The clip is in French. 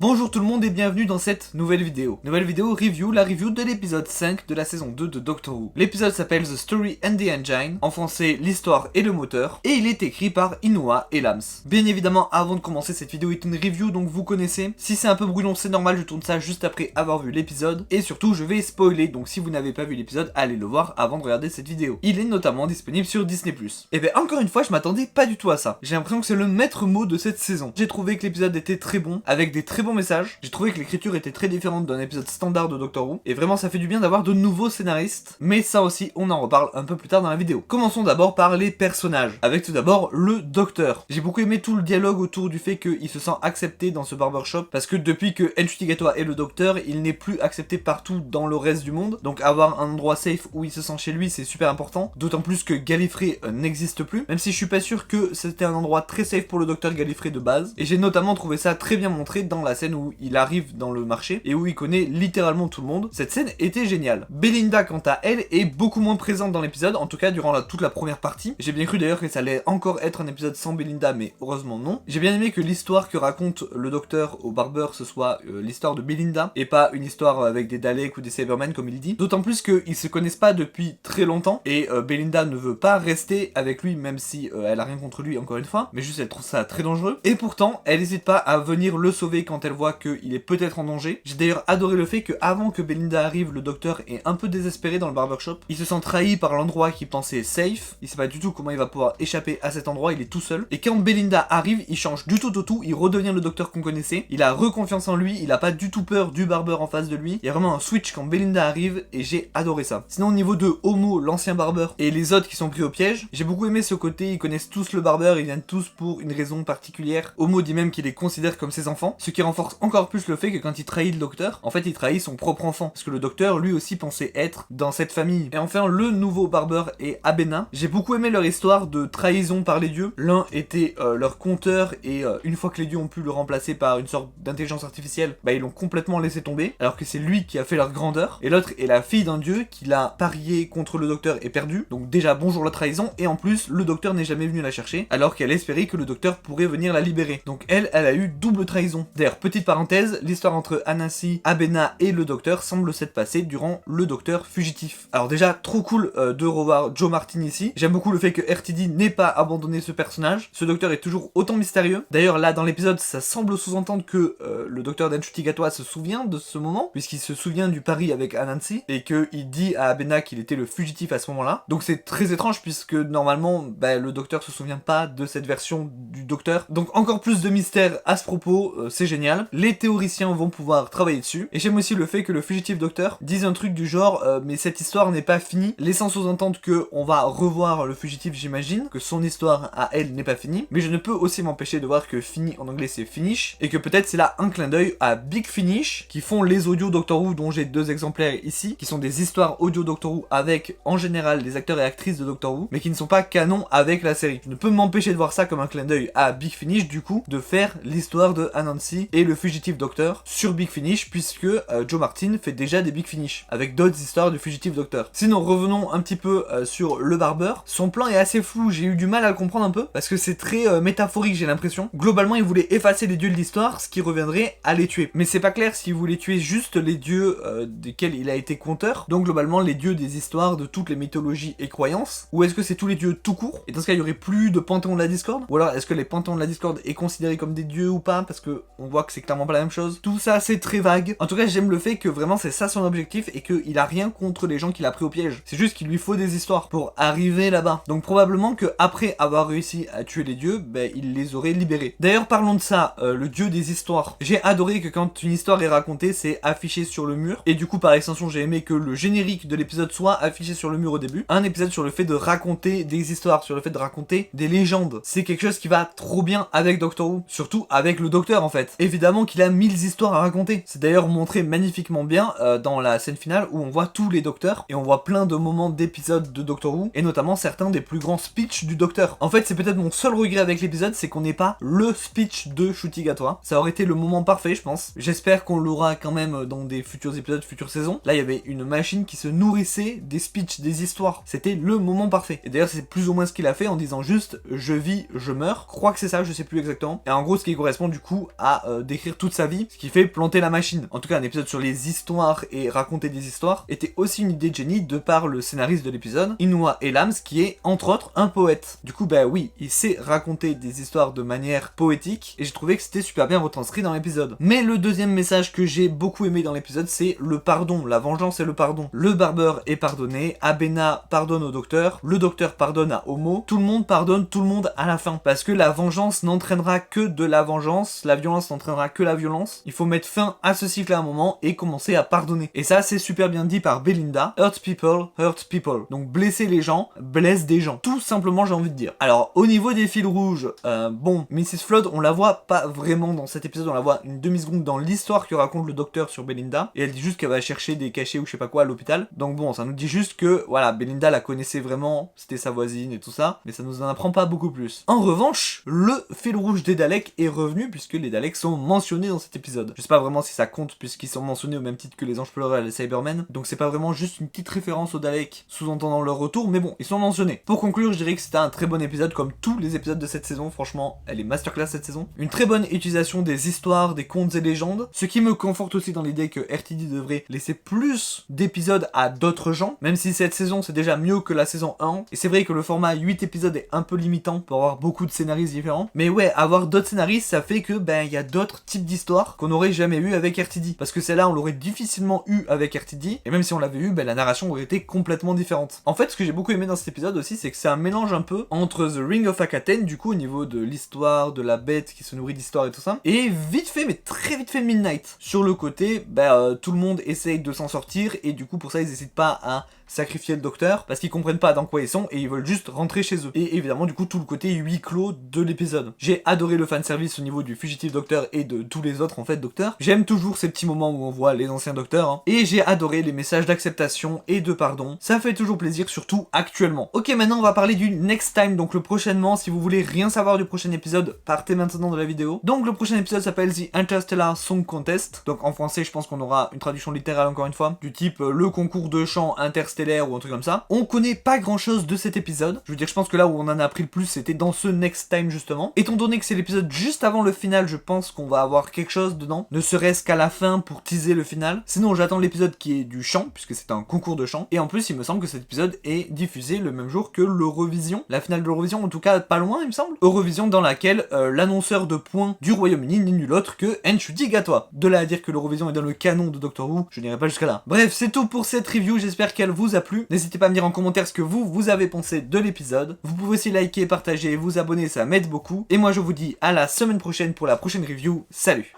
Bonjour tout le monde et bienvenue dans cette nouvelle vidéo. Nouvelle vidéo review, la review de l'épisode 5 de la saison 2 de Doctor Who. L'épisode s'appelle The Story and the Engine, en français l'histoire et le moteur, et il est écrit par Inua et Lams. Bien évidemment, avant de commencer cette vidéo est une review, donc vous connaissez. Si c'est un peu brouillon, c'est normal, je tourne ça juste après avoir vu l'épisode. Et surtout, je vais spoiler, donc si vous n'avez pas vu l'épisode, allez le voir avant de regarder cette vidéo. Il est notamment disponible sur Disney+. Et bien encore une fois, je m'attendais pas du tout à ça. J'ai l'impression que c'est le maître mot de cette saison. J'ai trouvé que l'épisode était très bon, avec des très bons messages. J'ai trouvé que l'écriture était très différente d'un épisode standard de Doctor Who, et vraiment ça fait du bien d'avoir de nouveaux scénaristes, mais ça aussi on en reparle un peu plus tard dans la vidéo. Commençons d'abord par les personnages, avec tout d'abord le Docteur. J'ai beaucoup aimé tout le dialogue autour du fait qu'il se sent accepté dans ce barbershop, parce que depuis que Ncuti-Gatwa est le Docteur, il n'est plus accepté partout dans le reste du monde, donc avoir un endroit safe où il se sent chez lui c'est super important, d'autant plus que Gallifrey n'existe plus, même si je suis pas sûr que c'était un endroit très safe pour le Docteur Gallifrey de base, et j'ai notamment trouvé ça très bien montré dans la scène où il arrive dans le marché et où il connaît littéralement tout le monde. Cette scène était géniale. Belinda, quant à elle, est beaucoup moins présente dans l'épisode, en tout cas durant toute la première partie. J'ai bien cru d'ailleurs que ça allait encore être un épisode sans Belinda, mais heureusement non. J'ai bien aimé que l'histoire que raconte le Docteur au barbeur ce soit l'histoire de Belinda et pas une histoire avec des Daleks ou des Cybermen comme il dit. D'autant plus qu'ils se connaissent pas depuis très longtemps et Belinda ne veut pas rester avec lui même si elle a rien contre lui encore une fois, mais juste elle trouve ça très dangereux. Et pourtant, elle n'hésite pas à venir le sauver quand elle voit qu'il est peut-être en danger. J'ai d'ailleurs adoré le fait que avant que Belinda arrive, le Docteur est un peu désespéré dans le barbershop. Il se sent trahi par l'endroit qu'il pensait safe. Il sait pas du tout comment il va pouvoir échapper à cet endroit, il est tout seul. Et quand Belinda arrive, il change du tout au tout, il redevient le Docteur qu'on connaissait. Il a reconfiance en lui, il a pas du tout peur du barbeur en face de lui. Il y a vraiment un switch quand Belinda arrive et j'ai adoré ça. Sinon au niveau de Homo, l'ancien barbeur, et les autres qui sont pris au piège, j'ai beaucoup aimé ce côté, ils connaissent tous le barbeur, ils viennent tous pour une raison particulière. Homo dit même qu'il les considère comme ses enfants, ce qui renforce encore plus le fait que quand il trahit le Docteur, en fait il trahit son propre enfant, parce que le Docteur lui aussi pensait être dans cette famille. Et enfin le nouveau barbeur est Abena. J'ai beaucoup aimé leur histoire de trahison par les dieux. L'un était leur conteur et une fois que les dieux ont pu le remplacer par une sorte d'intelligence artificielle, bah ils l'ont complètement laissé tomber, alors que c'est lui qui a fait leur grandeur. Et l'autre est la fille d'un dieu qui l'a parié contre le Docteur et perdu. Donc déjà bonjour la trahison, et en plus le Docteur n'est jamais venu la chercher, alors qu'elle espérait que le Docteur pourrait venir la libérer. Donc elle a eu double trahison. D'ailleurs petite parenthèse, l'histoire entre Anansi, Abena et le Docteur semble s'être passée durant le Docteur fugitif. Alors déjà, trop cool de revoir Joe Martin ici. J'aime beaucoup le fait que RTD n'ait pas abandonné ce personnage. Ce Docteur est toujours autant mystérieux. D'ailleurs là, dans l'épisode, ça semble sous-entendre que le Docteur Ncuti-Gatwa se souvient de ce moment, puisqu'il se souvient du pari avec Anansi, et qu'il dit à Abena qu'il était le fugitif à ce moment-là. Donc c'est très étrange, puisque normalement, le Docteur se souvient pas de cette version du Docteur. Donc encore plus de mystère à ce propos, c'est génial. Les théoriciens vont pouvoir travailler dessus. Et j'aime aussi le fait que le fugitif Docteur dise un truc du genre mais cette histoire n'est pas finie, laissant sous-entendre que on va revoir le fugitif, j'imagine, que son histoire à elle n'est pas finie, mais je ne peux aussi m'empêcher de voir que fini en anglais c'est finish, et que peut-être c'est là un clin d'œil à Big Finish, qui font les audios Doctor Who dont j'ai 2 exemplaires ici, qui sont des histoires audio Doctor Who avec en général des acteurs et actrices de Doctor Who, mais qui ne sont pas canon avec la série. Je ne peux m'empêcher de voir ça comme un clin d'œil à Big Finish, du coup, de faire l'histoire de Anansi et le fugitif Docteur sur Big Finish, puisque Joe Martin fait déjà des Big Finish, avec d'autres histoires du fugitif Docteur. Sinon, revenons un petit peu sur le barbeur. Son plan est assez flou, j'ai eu du mal à le comprendre un peu, parce que c'est très métaphorique, j'ai l'impression. Globalement, il voulait effacer les dieux de l'histoire, ce qui reviendrait à les tuer. Mais c'est pas clair s'il voulait tuer juste les dieux desquels il a été conteur, donc globalement les dieux des histoires de toutes les mythologies et croyances, ou est-ce que c'est tous les dieux tout court, et dans ce cas il y aurait plus de panthéon de la discorde, ou alors est-ce que les panthéons de la discorde est considéré comme des dieux ou pas, parce que on voit que c'est clairement pas la même chose. Tout ça c'est très vague. En tout cas j'aime le fait que vraiment c'est ça son objectif et qu'il a rien contre les gens qu'il a pris au piège. C'est juste qu'il lui faut des histoires pour arriver là-bas. Donc probablement que après avoir réussi à tuer les dieux, il les aurait libérés. D'ailleurs parlons de ça, le dieu des histoires. J'ai adoré que quand une histoire est racontée, c'est affiché sur le mur. Et du coup par extension j'ai aimé que le générique de l'épisode soit affiché sur le mur au début. Un épisode sur le fait de raconter des histoires, sur le fait de raconter des légendes. C'est quelque chose qui va trop bien avec Doctor Who. Surtout avec le Docteur en fait. Évidemment qu'il a 1000 histoires à raconter. C'est d'ailleurs montré magnifiquement bien dans la scène finale où on voit tous les Docteurs et on voit plein de moments d'épisodes de Doctor Who et notamment certains des plus grands speeches du Docteur. En fait c'est peut-être mon seul regret avec l'épisode, c'est qu'on n'ait pas le speech de Ncuti-Gatwa. Ça aurait été le moment parfait je pense. J'espère qu'on l'aura quand même dans des futurs épisodes, futures saisons. Là il y avait une machine qui se nourrissait des speeches, des histoires. C'était le moment parfait. Et d'ailleurs c'est plus ou moins ce qu'il a fait en disant juste je vis, je meurs. Je crois que c'est ça, je sais plus exactement. Et en gros ce qui correspond du coup à décrire toute sa vie, ce qui fait planter la machine. En tout cas, un épisode sur les histoires et raconter des histoires était aussi une idée de génie de par le scénariste de l'épisode, Inouye Elams, qui est entre autres un poète. Du coup, bah oui, il sait raconter des histoires de manière poétique et j'ai trouvé que c'était super bien retranscrit dans l'épisode. Mais le deuxième message que j'ai beaucoup aimé dans l'épisode, c'est le pardon, la vengeance et le pardon. Le barbeur est pardonné, Abena pardonne au docteur, le docteur pardonne à Homo, tout le monde pardonne tout le monde à la fin. Parce que la vengeance n'entraînera que de la vengeance, la violence n'entraînera que la violence. Il faut mettre fin à ce cycle à un moment et commencer à pardonner. Et ça, c'est super bien dit par Belinda. Hurt people, hurt people. Donc blesser les gens, blesse des gens. Tout simplement, j'ai envie de dire. Alors, au niveau des fils rouges, bon, Mrs. Flood, on la voit pas vraiment dans cet épisode, on la voit une demi-seconde dans l'histoire que raconte le docteur sur Belinda. Et elle dit juste qu'elle va chercher des cachets ou je sais pas quoi à l'hôpital. Donc bon, ça nous dit juste que, voilà, Belinda la connaissait vraiment, c'était sa voisine et tout ça. Mais ça nous en apprend pas beaucoup plus. En revanche, le fil rouge des Daleks est revenu puisque les Daleks sont mentionnés dans cet épisode. Je sais pas vraiment si ça compte puisqu'ils sont mentionnés au même titre que les Anges Pleureurs et les Cybermen. Donc c'est pas vraiment juste une petite référence aux Daleks sous-entendant leur retour, mais bon, ils sont mentionnés. Pour conclure, je dirais que c'était un très bon épisode comme tous les épisodes de cette saison. Franchement, elle est masterclass cette saison. Une très bonne utilisation des histoires, des contes et légendes. Ce qui me conforte aussi dans l'idée que RTD devrait laisser plus d'épisodes à d'autres gens. Même si cette saison c'est déjà mieux que la saison 1. Et c'est vrai que le format 8 épisodes est un peu limitant pour avoir beaucoup de scénaristes différents. Mais ouais, avoir d'autres scénaristes, ça fait que ben il y a d'autres types d'histoires qu'on n'aurait jamais eu avec RTD. Parce que celle-là, on l'aurait difficilement eu avec RTD. Et même si on l'avait eu, ben la narration aurait été complètement différente. En fait, ce que j'ai beaucoup aimé dans cet épisode aussi, c'est que c'est un mélange un peu entre The Ring of Akaten, du coup, au niveau de l'histoire, de la bête qui se nourrit d'histoire et tout ça, et vite fait, mais très vite fait Midnight. Sur le côté, tout le monde essaye de s'en sortir, et du coup, pour ça, ils n'hésitent pas à sacrifier le docteur, parce qu'ils comprennent pas dans quoi ils sont, et ils veulent juste rentrer chez eux. Et évidemment, du coup, tout le côté huis clos de l'épisode. J'ai adoré le fanservice au niveau du fugitif docteur et de tous les autres, en fait, docteurs. J'aime toujours ces petits moments où on voit les anciens docteurs, hein. Et j'ai adoré les messages d'acceptation et de pardon. Ça fait toujours plaisir, surtout actuellement. Ok, maintenant, on va parler du next time, donc le prochainement. Si vous voulez rien savoir du prochain épisode, partez maintenant de la vidéo. Donc, le prochain épisode s'appelle The Interstellar Song Contest. Donc, en français, je pense qu'on aura une traduction littérale, encore une fois, du type le concours de chant interstellaire ou un truc comme ça. On connaît pas grand chose de cet épisode. Je veux dire, je pense que là où on en a appris le plus, c'était dans ce next time justement. Étant donné que c'est l'épisode juste avant le final, je pense qu'on va avoir quelque chose dedans. Ne serait-ce qu'à la fin pour teaser le final. Sinon, j'attends l'épisode qui est du chant, puisque c'est un concours de chant. Et en plus, il me semble que cet épisode est diffusé le même jour que l'Eurovision. La finale de l'Eurovision, en tout cas, pas loin, il me semble. Eurovision dans laquelle l'annonceur de points du Royaume-Uni n'est nul autre que Ncuti Gatwa. De là à dire que l'Eurovision est dans le canon de Doctor Who, je n'irai pas jusqu'à là. Bref, c'est tout pour cette review. J'espère qu'elle vous a plu. N'hésitez pas à me dire en commentaire ce que vous avez pensé de l'épisode. Vous pouvez aussi liker, partager, vous abonner, ça m'aide beaucoup. Et moi je vous dis à la semaine prochaine pour la prochaine review. Salut!